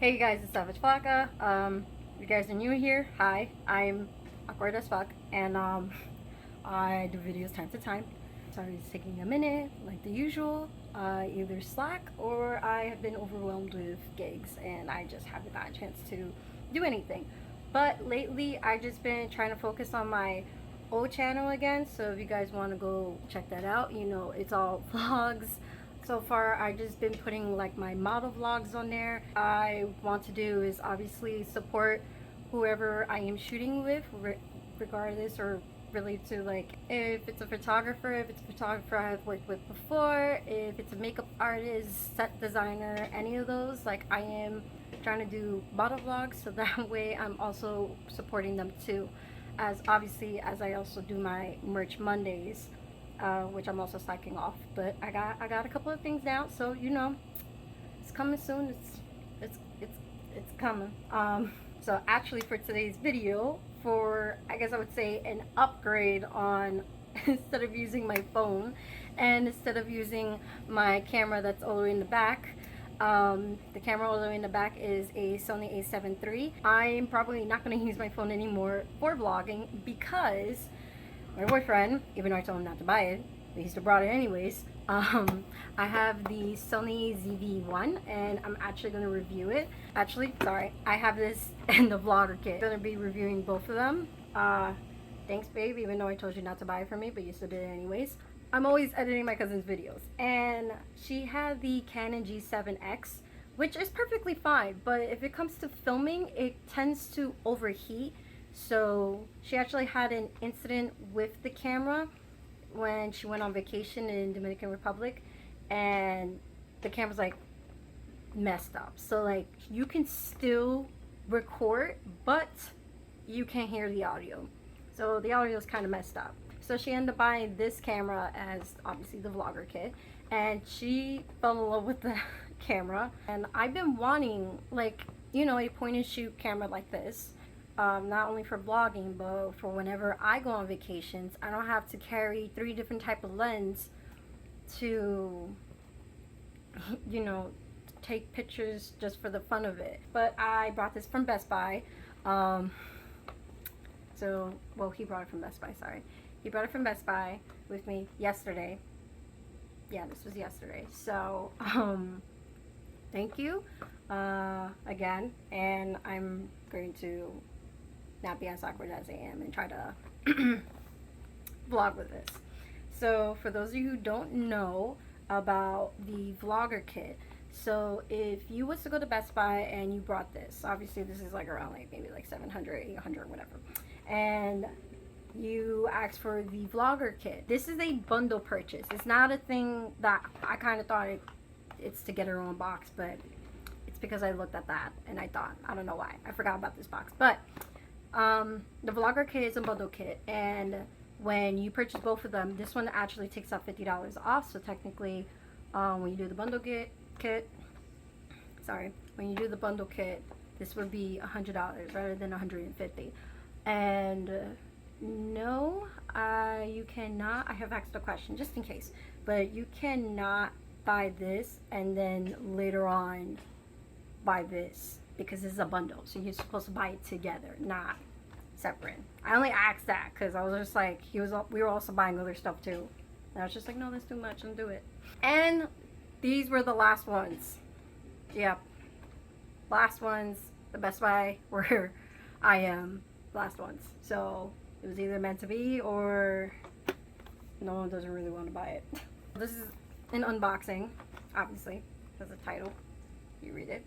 Hey guys, it's Savage Flacka. You guys are new here. Hi, I'm awkward as fuck, and I do videos time to time. Sorry it's taking a minute, like the usual. Either slack or I have been overwhelmed with gigs, and I just haven't gotten a chance to do anything. But lately, I've just been trying to focus on my old channel again. So if you guys want to go check that out, you know, it's all vlogs. So far I just been putting like my model vlogs on there. I want to do is obviously support whoever I am shooting with, regardless or related to, like, if it's a photographer I've worked with before, if it's a makeup artist, set designer, any of those. Like, I am trying to do model vlogs so that way I'm also supporting them too, as obviously as I also do my merch Mondays, which I'm also slacking off. But I got a couple of things out, so you know, it's coming soon. It's coming. So actually, for today's video, for, I guess I would say, an upgrade on instead of using my phone and instead of using my camera that's all the way in the back. The camera all the way in the back is a Sony a7 III. I'm probably not going to use my phone anymore for vlogging because my boyfriend, even though I told him not to buy it, but he still brought it anyways. I have the Sony ZV-1 and I'm actually going to review it. Actually, sorry, I have this in the vlogger kit. I'm going to be reviewing both of them. Thanks babe, even though I told you not to buy it for me, but you still did it anyways. I'm always editing my cousin's videos, and she had the Canon G7X, which is perfectly fine, but if it comes to filming, it tends to overheat. So she actually had an incident with the camera when she went on vacation in Dominican Republic, and the camera's like messed up. So like, you can still record, but you can't hear the audio. So the audio is kind of messed up. So she ended up buying this camera as obviously the vlogger kit, and she fell in love with the camera. And I've been wanting, like, you know, a point and shoot camera like this. Not only for vlogging, but for whenever I go on vacations, I don't have to carry 3 different type of lens to, you know, take pictures just for the fun of it. But I brought this from Best Buy. Well, he brought it from Best Buy, sorry. He brought it from Best Buy with me yesterday. Yeah, this was yesterday. So, thank you, again, and I'm going to not be as awkward as I am and try to vlog with this. So for those of you who don't know about the vlogger kit, so if you was to go to Best Buy and you brought this, obviously this is like around like maybe like 700, 800, whatever, and you ask for the vlogger kit, this is a bundle purchase. It's not a thing that I kind of thought it's to get her own box, but it's because I looked at that and I thought, I don't know why, I forgot about this box. But the vlogger kit is a bundle kit, and when you purchase both of them, this one actually takes out $50 off. So technically, when you do the bundle when you do the bundle kit, this would be $100 rather than $150. And no, you cannot. I have asked a question just in case, but you cannot buy this and then later on buy this, because this is a bundle, so you're supposed to buy it together, not separate. I only asked that because I was just like, we were also buying other stuff too, and I was just like, no, that's too much, don't do it. And these were the last ones. Yep, last ones. The Best Buy where I am, last ones. So it was either meant to be or no one doesn't really want to buy it. This is an unboxing, obviously, as a title. You read it.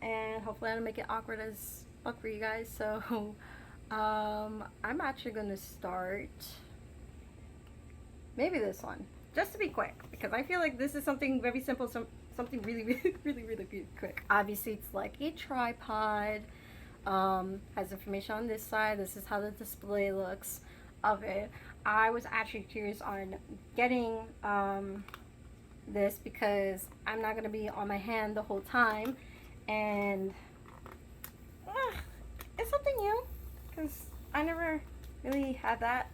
And hopefully I don't make it awkward as fuck for you guys. So I'm actually gonna start maybe this one, just to be quick, because I feel like this is something very simple, something really quick. Obviously it's like a tripod, has information on this side. This is how the display looks of it. I was actually curious on getting this because I'm not gonna be on my hand the whole time, and it's something new because I never really had that.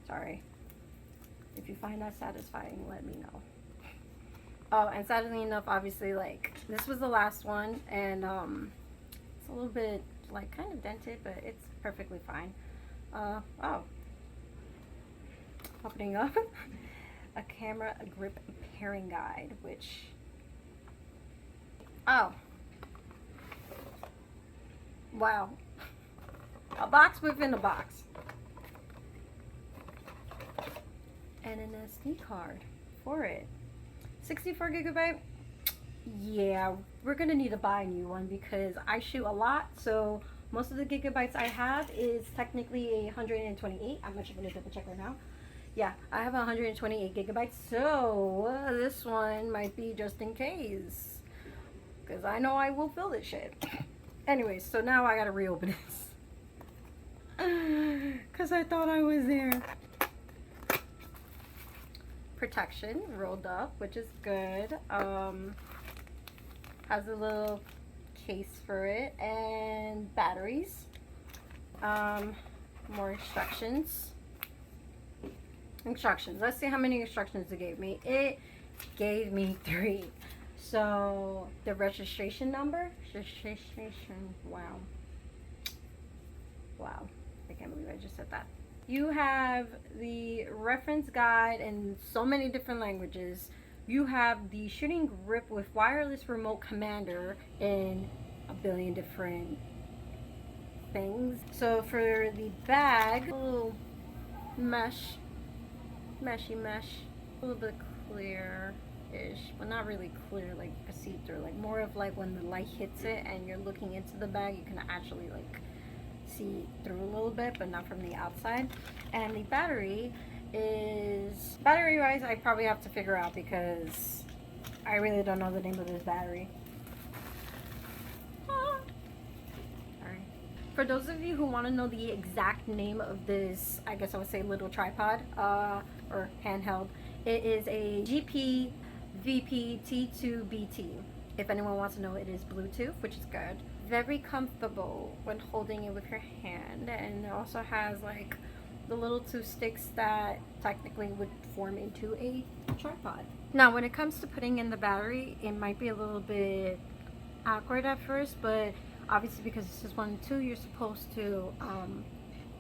Sorry if you find that satisfying, let me know. Oh, and sadly enough, obviously, like, this was the last one, and it's a little bit, like, kind of dented, but it's perfectly fine. Oh, opening up a camera grip pairing guide, which, oh, wow, a box within a box, and an SD card for it. 64 gigabyte. Yeah, we're gonna need to buy a new one because I shoot a lot, so most of the gigabytes I have is technically a 128. I'm actually gonna double check right now. Yeah, I have 128 gigabytes, so this one might be just in case, because I know I will fill this shit. Anyways, so now I gotta reopen this because I thought I was there. Protection rolled up, which is good. Has a little case for it and batteries. More instructions. Let's see how many instructions it gave me. It gave me 3. So the registration number, wow, I can't believe I just said that. You have the reference guide in so many different languages. You have the shooting grip with wireless remote commander in a billion different things. So for the bag, a little meshy mesh, a little bit clear-ish, but not really clear, like a see-through, like more of like when the light hits it and you're looking into the bag, you can actually like see through a little bit, but not from the outside. And the battery wise, I probably have to figure out because I really don't know the name of this battery. Sorry. For those of you who want to know the exact name of this, I guess I would say little tripod or handheld, it is a GP VP T2BT. If anyone wants to know, it is Bluetooth, which is good. Very comfortable when holding it with your hand, and it also has like the little 2 sticks that technically would form into a tripod. Now when it comes to putting in the battery, it might be a little bit awkward at first, but obviously because this is 1 and 2, you're supposed to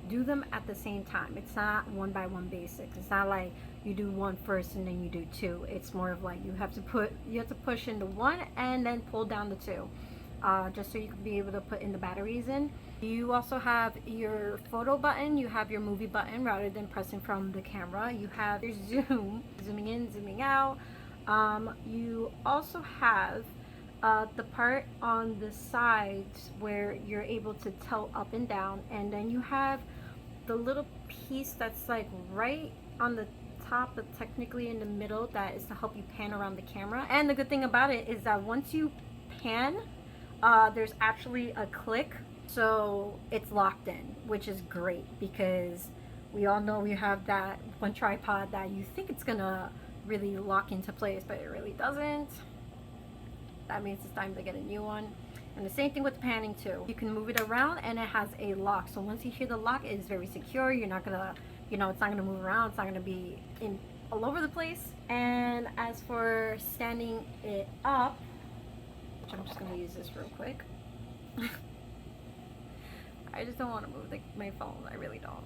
do them at the same time. It's not one by one basics. It's not like you do 1 first and then you do 2. It's more of like you have to push into 1 and then pull down the 2. Just so you can be able to put in the batteries in. You also have your photo button, you have your movie button rather than pressing from the camera. You have your zooming in, zooming out. You also have the part on the sides where you're able to tilt up and down, and then you have the little piece that's like right on the top but technically in the middle that is to help you pan around the camera. And the good thing about it is that once you pan, there's actually a click, so it's locked in, which is great because we all know we have that one tripod that you think it's gonna really lock into place, but it really doesn't. That means it's time to get a new one. And the same thing with panning too. You can move it around and it has a lock, so once you hear the lock, it is very secure. You're not gonna, it's not gonna move around, it's not gonna be in all over the place. And as for standing it up, I'm just gonna use this real quick. I just don't want to move my phone. I really don't.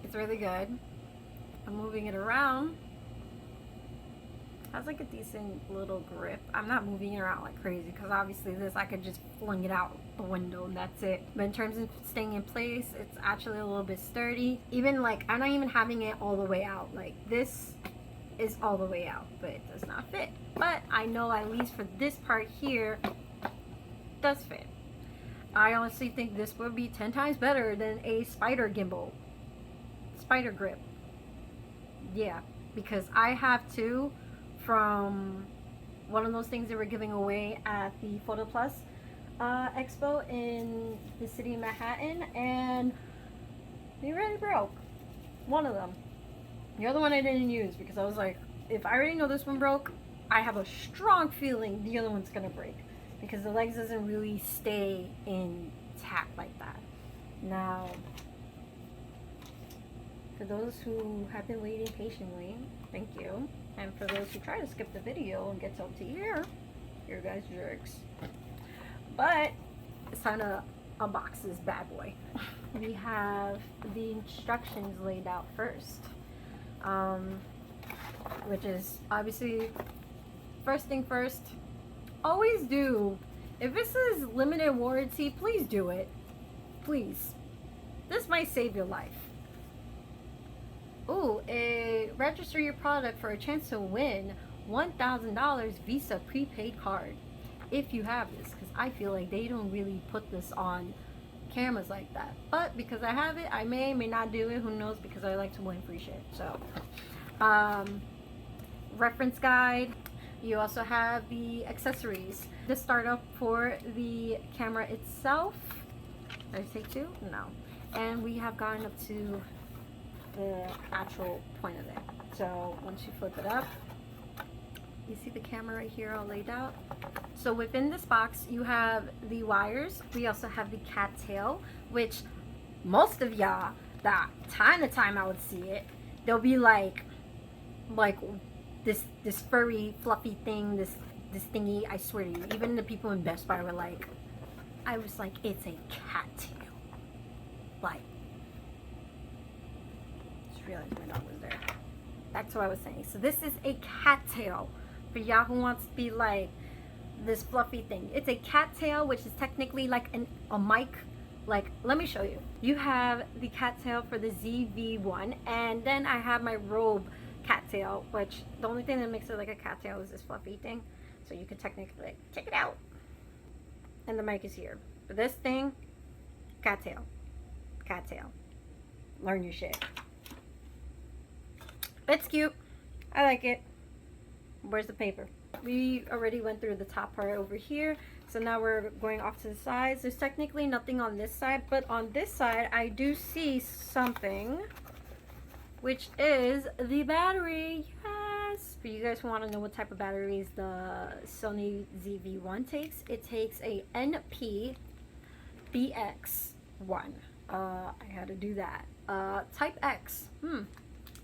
It's really good. I'm moving it around. It has like a decent little grip. I'm not moving it around like crazy because obviously this I could just fling it out the window and that's it. But in terms of staying in place, it's actually a little bit sturdy. Even like I'm not even having it all the way out. Like this is all the way out, but it does not fit. But I know at least for this part here, it does fit. I honestly think this would be 10 times better than a spider gimbal. Spider grip. Yeah, because I have 2 from one of those things they were giving away at the Photo Plus Expo in the city of Manhattan, and they really broke. One of them. The other one I didn't use because I was like, if I already know this one broke, I have a strong feeling the other one's gonna break because the legs doesn't really stay intact like that. Now, For those who have been waiting patiently, thank you. And for those who try to skip the video and get up to here, you guys jerks. But it's time to unbox this bad boy. We have the instructions laid out first, which is obviously first thing first. Always do. If this is limited warranty, please do it. Please. This might save your life. Ooh, register your product for a chance to win $1,000 Visa prepaid card. If you have this, because I feel like they don't really put this on cameras like that. But because I have it, I may not do it. Who knows? Because I like to win free shit. So, reference guide. You also have the accessories. The startup for the camera itself. Did I take two? No. And we have gotten up to the actual point of it. So once you flip it up, you see the camera right here all laid out. So within this box, you have the wires. We also have the cattail, which most of y'all, that time to time I would see it, they'll be like this furry fluffy thing, this thingy. I swear to you, even the people in Best Buy were like, I was like, it's a cattail. Like, just realized my dog was there. That's what I was saying. So this is a cattail for y'all who wants to be like this fluffy thing. It's a cattail, which is technically like a mic. Like, let me show you. You have the cattail for the ZV-1, and then I have my Robe cattail, which the only thing that makes it like a cattail is this fluffy thing. So you can technically like check it out. And the mic is here. For this thing, cattail. Cattail. Learn your shit. It's cute. I like it. Where's the paper? We already went through the top part over here. So now we're going off to the sides. There's technically nothing on this side, but on this side I do see something, which is the battery. Yes! For you guys who want to know what type of batteries the Sony ZV-1 takes, it takes a NP BX1. I had to do that. Type X.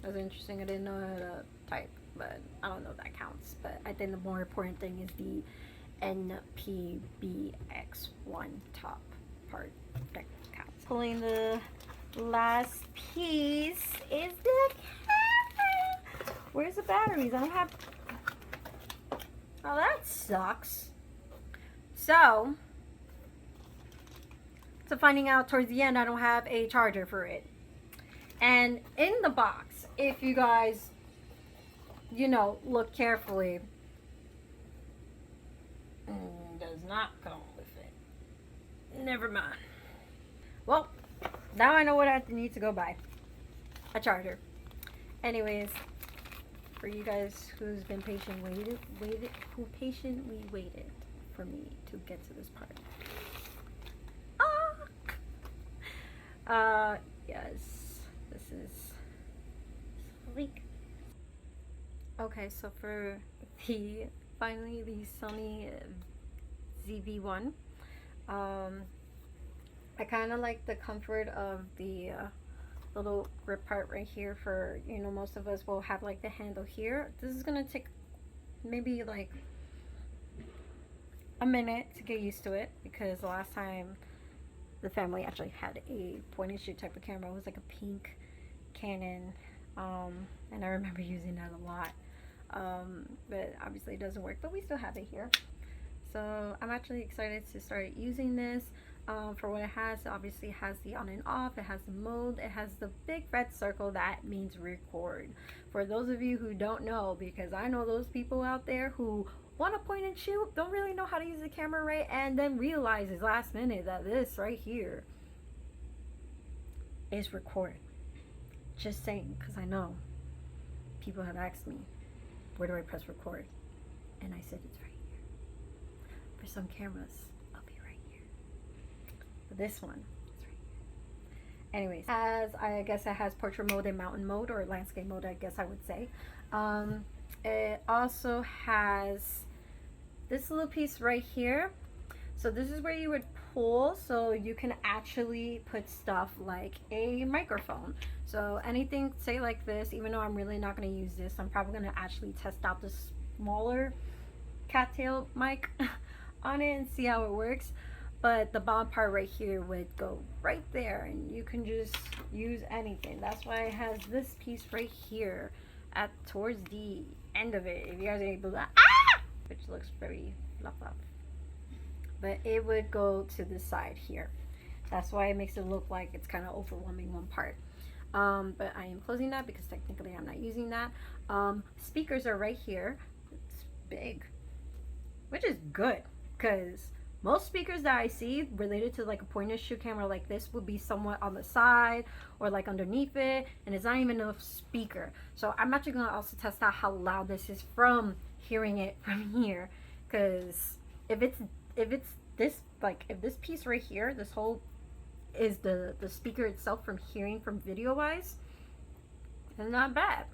That's interesting. I didn't know how to type, but I don't know if that counts. But I think the more important thing is the NPBX1 top part that counts. Pulling the last piece is the camera. Where's the batteries? I don't have. Oh, that sucks. So finding out towards the end, I don't have a charger for it. And in the box, if you guys, look carefully, does not come with it. Never mind. Well, now I know what I need to go buy. A charger. Anyways, for you guys who's been patiently waited for me to get to this part. Yes, this is sleek. Okay, so for finally the Sony ZV-1, I kind of like the comfort of the little grip part right here. For most of us will have like the handle here. This is gonna take maybe like a minute to get used to it, because the last time the family actually had a point and shoot type of camera, it was like a pink Canon, and I remember using that a lot, but obviously it doesn't work, but we still have it here. So I'm actually excited to start using this. For what it has, it obviously has the on and off, it has the mode, it has the big red circle that means record. For those of you who don't know, because I know those people out there who want to point and shoot, don't really know how to use the camera right, and then realizes last minute that this right here is recording. Just saying, because I know people have asked me, where do I press record? And I said it's right here. For some cameras, I'll be right here. For this one, it's right here. Anyways, I guess it has portrait mode and mountain mode, or landscape mode, I guess I would say. It also has this little piece right here. So this is where you would pull, so you can actually put stuff like a microphone. So anything, say like this, even though I'm really not going to use this, I'm probably going to actually test out the smaller cattail mic on it and see how it works. But the bottom part right here would go right there, and you can just use anything. That's why it has this piece right here at towards the end of it. If you guys are able to, which looks very fluff up, but it would go to the side here. That's why it makes it look like it's kind of overwhelming one part. But I am closing that because technically I'm not using that. Speakers are right here. It's big, which is good, because most speakers that I see related to like a point and shoot camera like this would be somewhat on the side or like underneath it, and it's not even a speaker. So I'm actually going to also test out how loud this is from hearing it from here, because if it's this, like if this piece right here, this whole is the speaker itself from hearing from video wise, it's not bad.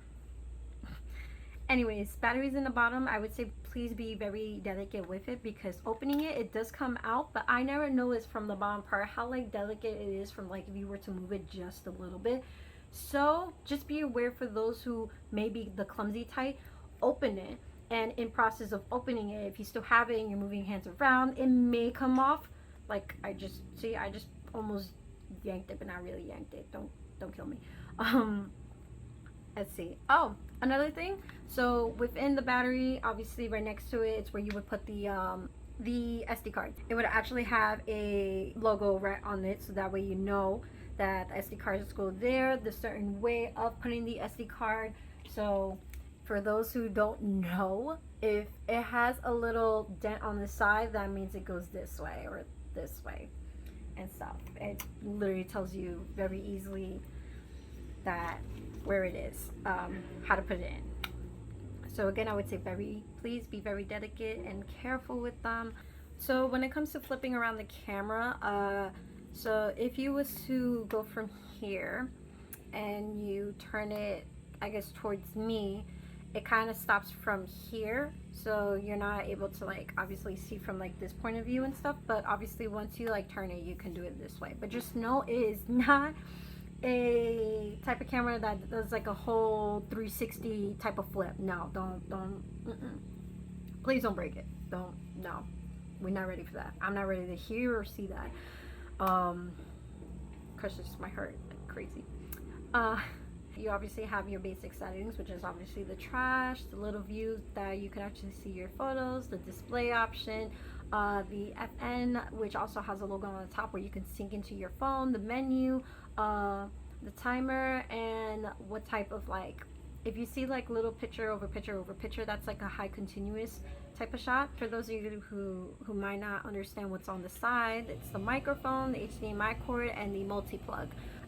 Anyways, batteries in the bottom, I would say please be very delicate with it, because opening it, it does come out, but I never noticed from the bottom part how like delicate it is from like if you were to move it just a little bit. So just be aware for those who may be the clumsy type. Open it, and in process of opening it, if you still have it and you're moving your hands around, it may come off. Like I just almost yanked it, but not really yanked it. Don't kill me. Let's see. Oh, another thing. So within the battery, obviously right next to it, it's where you would put the SD card. It would actually have a logo right on it, so that way you know that the SD cards go there, the certain way of putting the SD card. So for those who don't know, if it has a little dent on the side, that means it goes this way or this way and stuff. It literally tells you very easily that where it is, how to put it in. So again, I would say please be very delicate and careful with them. So when it comes to flipping around the camera, so if you was to go from here and you turn it, I guess, towards me, it kind of stops from here, so you're not able to like obviously see from like this point of view and stuff. But obviously once you like turn it, you can do it this way. But just know it is not a type of camera that does like a whole 360 type of flip. No, don't please don't break it. No, we're not ready for that. I'm not ready to hear or see that, because it just might hurt like crazy. You obviously have your basic settings, which is obviously the trash, the little view that you can actually see your photos, the display option, the FN, which also has a logo on the top where you can sync into your phone, the menu, the timer, and what type of, like, if you see like little picture over picture over picture, that's like a high continuous type of shot. For those of you who might not understand what's on the side, it's the microphone, the HDMI cord, and the multi-plug.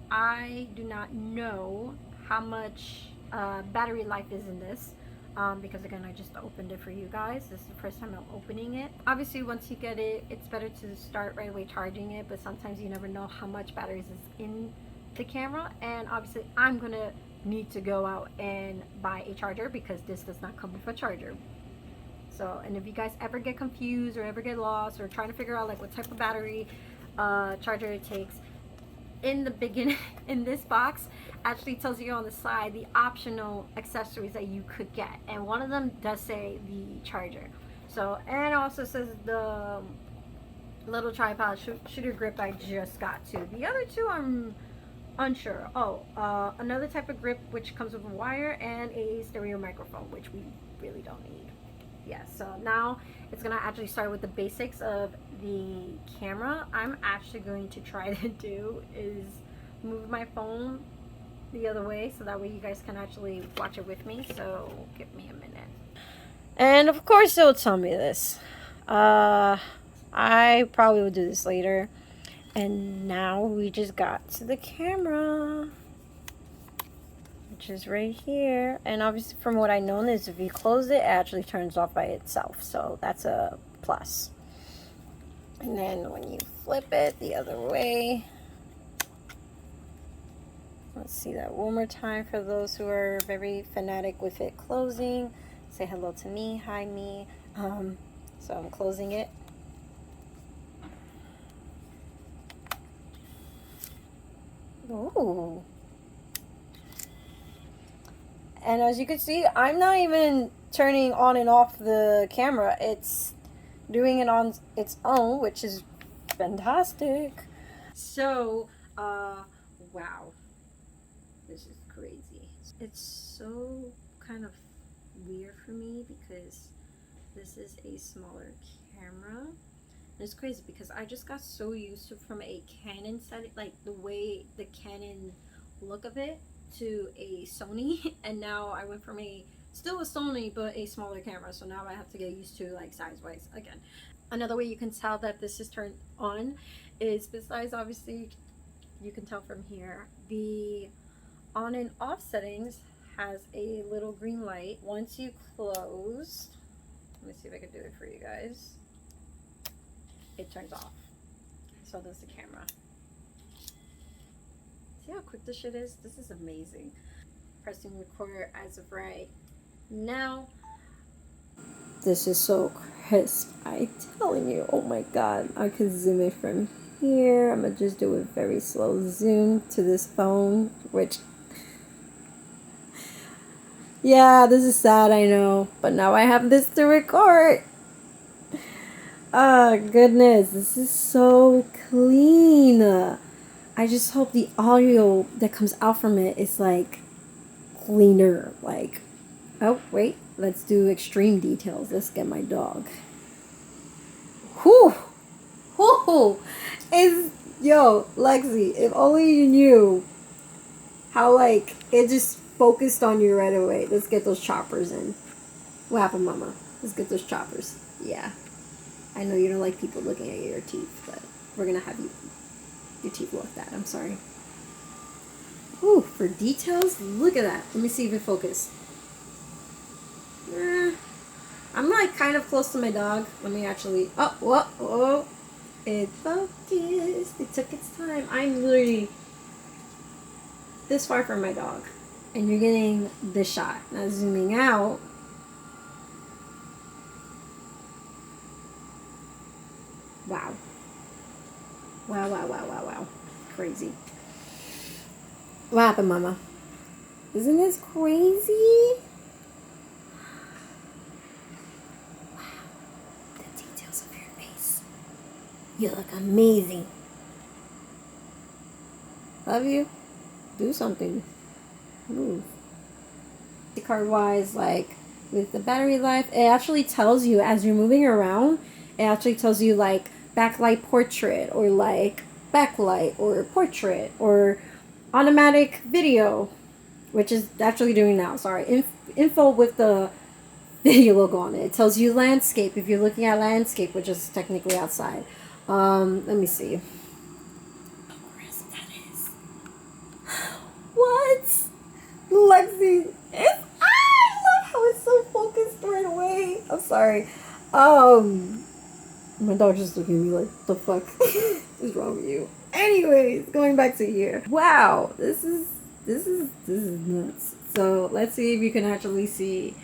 I do not know how much battery life is in this, because again, I just opened it for you guys. This is the first time I'm opening it. Obviously once you get it, it's better to start right away charging it, but sometimes you never know how much batteries is in the camera. And obviously I'm gonna need to go out and buy a charger, because this does not come with a charger. So, and if you guys ever get confused or ever get lost or trying to figure out like what type of battery charger it takes, in the beginning, in this box actually tells you on the side the optional accessories that you could get, and one of them does say the charger. So, and it also says the little tripod shooter grip I just got too. The other two I'm unsure. Another type of grip which comes with a wire, and a stereo microphone, which we really don't need. Yeah, so now it's gonna actually start with the basics of the camera. I'm actually going to try to do is move my phone the other way, so that way you guys can actually watch it with me. So give me a minute. And of course it'll tell me this. I probably will do this later. And now we just got to the camera, which is right here. And obviously from what I know is if you close it, it actually turns off by itself. So that's a plus. And then when you flip it the other way, let's see that one more time for those who are very fanatic with it closing. Say hello to me. Hi, me. So I'm closing it. Ooh. And as you can see, I'm not even turning on and off the camera. It's doing it on its own, which is fantastic. So, wow. This is crazy. It's so kind of weird for me because this is a smaller camera. And it's crazy because I just got so used to from a Canon setting, like the way the Canon look of it, to a Sony, and now I went from still a Sony but a smaller camera, so now I have to get used to like size wise again. Another way you can tell that this is turned on is, besides obviously you can tell from here, the on and off settings has a little green light. Once you close, let me see if I can do it for you guys, it turns off. So does the camera. See how quick this shit is? This is amazing. Pressing record as of right now. This is so crisp. I'm telling you. Oh my god. I can zoom it from here. I'm gonna just do a very slow zoom to this phone, which, yeah, this is sad, I know. But now I have this to record. Oh goodness. This is so clean. I just hope the audio that comes out from it is like cleaner. Like, oh wait, let's do extreme details. Let's get my dog. Whew, whew, yo, Lexi, if only you knew how like it just focused on you right away. Let's get those choppers in. What happened, Mama? Let's get those choppers. Yeah, I know you don't like people looking at your teeth, but we're gonna have your teeth look at. I'm sorry. Ooh, for details, look at that. Let me see if it focused. I'm like kind of close to my dog. Let me actually. Oh, whoa, whoa. It focused. It took its time. I'm literally this far from my dog, and you're getting this shot. Now zooming out. Wow. Wow, wow, wow, wow, wow. Crazy. What happened, Mama? Isn't this crazy? Wow. The details of your face. You look amazing. Love you. Do something. Move. The card wise, like with the battery life, it actually tells you as you're moving around, it actually tells you like backlight portrait, or like backlight or portrait, or automatic video, which is actually doing now. Sorry, info with the video logo on it. It tells you landscape if you're looking at landscape, which is technically outside. Let me see. How crisp that is. What? Lexi, I love how it's so focused right away. I'm sorry. My dog just looking at me like, the fuck is wrong with you? Anyways, going back to here. Wow, this is nuts. So let's see if you can actually see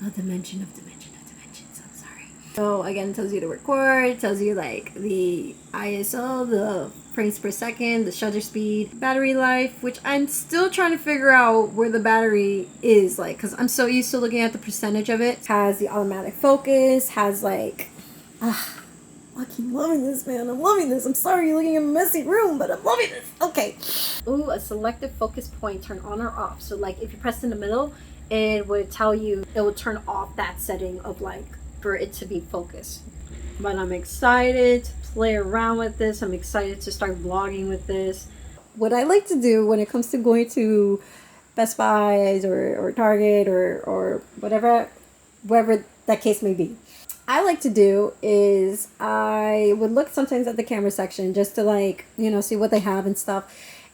a dimension of dimensions. I'm sorry. So again, it tells you to record, it tells you like the ISO, the frames per second, the shutter speed, battery life, which I'm still trying to figure out where the battery is, like, because I'm so used to looking at the percentage of it. Has the automatic focus, has like, fucking loving this, man. I'm loving this. I'm sorry you're looking at a messy room, but I'm loving this. Okay. Ooh, a selective focus point, turn on or off. So like if you press in the middle, it would tell you, it would turn off that setting of like for it to be focused. But I'm excited to play around with this. I'm excited to start vlogging with this. What I like to do when it comes to going to Best Buys or Target or whatever that case may be, I like to do is I would look sometimes at the camera section just to like, you know, see what they have and stuff.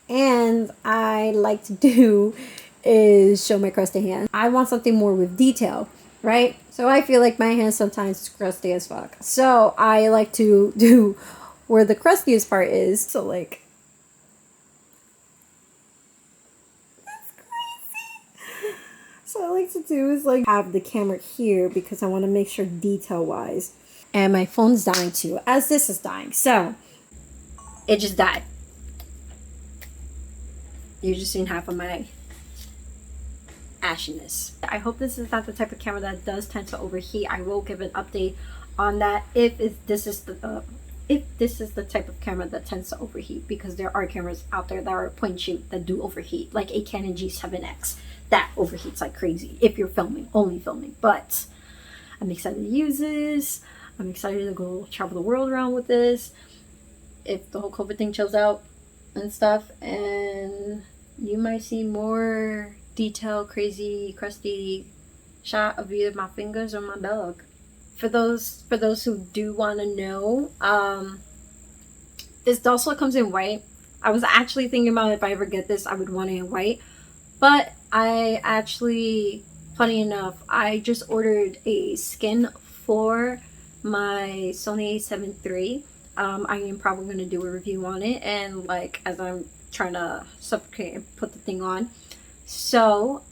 And I like to do is show my crusty hand. I want something more with detail, right? So I feel like my hand sometimes is crusty as fuck. So I like to do where the crustiest part is. So like, that's crazy. So I like to do is like have the camera here because I want to make sure detail wise. And my phone's dying too, as this is dying. So it just died. You're just seeing half of my ashiness. I hope this is not the type of camera that does tend to overheat. I will give an update on that if this is the type of camera that tends to overheat, because there are cameras out there that are point and shoot that do overheat, like a Canon G7X that overheats like crazy if you're only filming. But I'm excited to use this. I'm excited to go travel the world around with this if the whole COVID thing chills out and stuff, and you might see more detailed, crazy, crusty shot of either my fingers or my dog. For those who do want to know, this also comes in white. I was actually thinking about if I ever get this, I would want it in white, but I actually, funny enough, I just ordered a skin for my Sony a7 III. I am probably going to do a review on it, and like as I'm trying to suffocate and put the thing on. So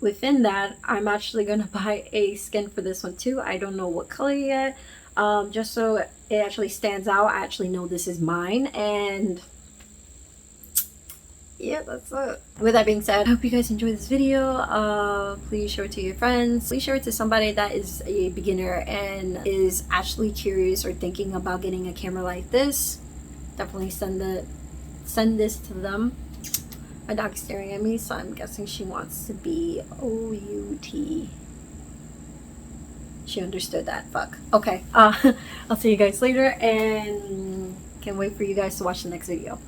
within that, I'm actually going to buy a skin for this one too. I don't know what color yet, just so it actually stands out. I actually know this is mine, and yeah, that's it. With that being said, I hope you guys enjoyed this video. Please show it to your friends. Please show it to somebody that is a beginner and is actually curious or thinking about getting a camera like this. Definitely send this to them. My dog's staring at me, so I'm guessing she wants to be O-U-T. She understood that. Fuck. Okay. I'll see you guys later, and can't wait for you guys to watch the next video.